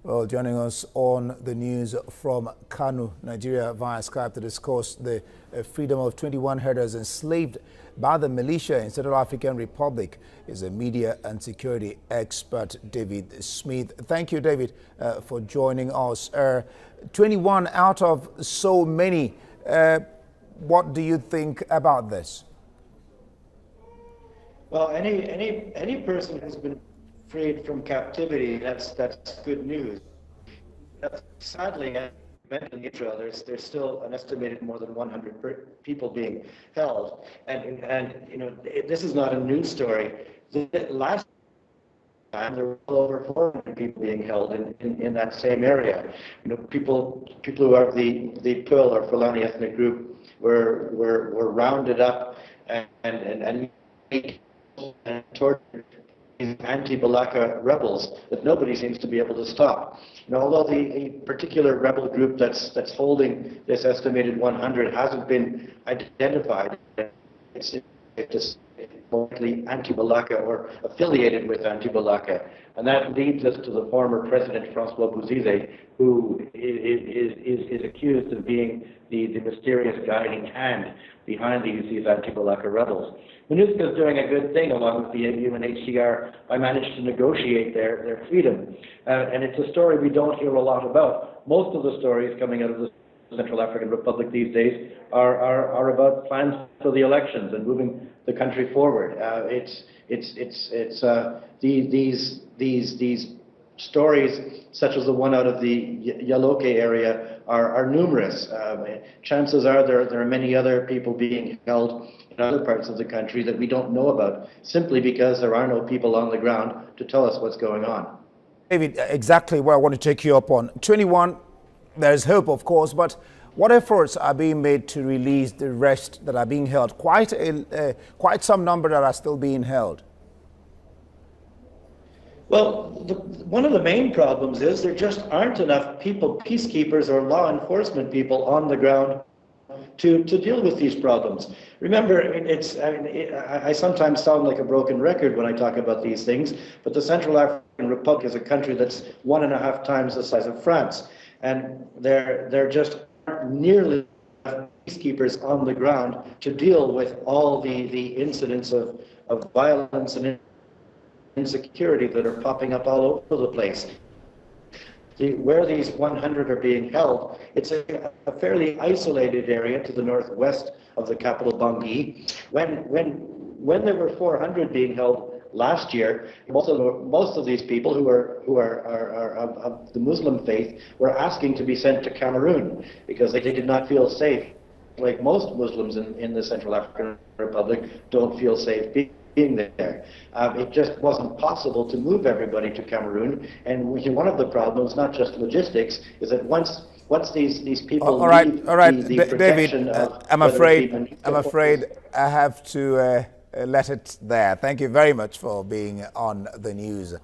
Well, joining us on the news from Kano, Nigeria, via Skype to discuss the freedom of 21 herders enslaved by the militia in Central African Republic is a media and security expert, David Smith. Thank you, David, for joining us. 21 out of so many. What do you think about this? Well, any person who's been freed from captivity, that's good news. Sadly, as mentioned in Israel, there's still an estimated more than 100 people being held, and you know, this is not a news story. Last time there were well over 400 people being held in that same area. You know, people who are the Pearl or Fulani ethnic group were rounded up and tortured. Anti-Balaka rebels that nobody seems to be able to stop. And although a particular rebel group that's holding this estimated 100 hasn't been identified, it's mostly anti-Balaka or affiliated with anti-Balaka. And that leads us to the former president, Francois Bozize, who is accused of being the mysterious guiding hand behind these anti-Balaka rebels. MONUSCO is doing a good thing along with the AU and HCR by managing to negotiate their freedom. And it's a story we don't hear a lot about. Most of the stories coming out of the Central African Republic these days are about plans for the elections and moving the country forward. These stories, such as the one out of the Yaloke area, are numerous. Chances are there are many other people being held in other parts of the country that we don't know about, simply because there are no people on the ground to tell us what's going on. David, exactly what I want to take you up on. 21, there's hope, of course, but what efforts are being made to release the rest that are being held? Quite some number that are still being held. Well, one of the main problems is there just aren't enough people, peacekeepers or law enforcement people on the ground to deal with these problems. Remember, I sometimes sound like a broken record when I talk about these things, but the Central African Republic is a country that's 1.5 times the size of France, and there just aren't nearly enough peacekeepers on the ground to deal with all the incidents of violence and insecurity that are popping up all over the place. Where these 100 are being held, it's a fairly isolated area to the northwest of the capital, Bangui. When there were 400 being held last year, most of these people who are of the Muslim faith were asking to be sent to Cameroon because they did not feel safe. Like most Muslims in the Central African Republic don't feel safe being there. It just wasn't possible to move everybody to Cameroon, and one of the problems, not just logistics, is that once these people leave the protection David, of I'm afraid I have to let it there. Thank you very much for being on the news.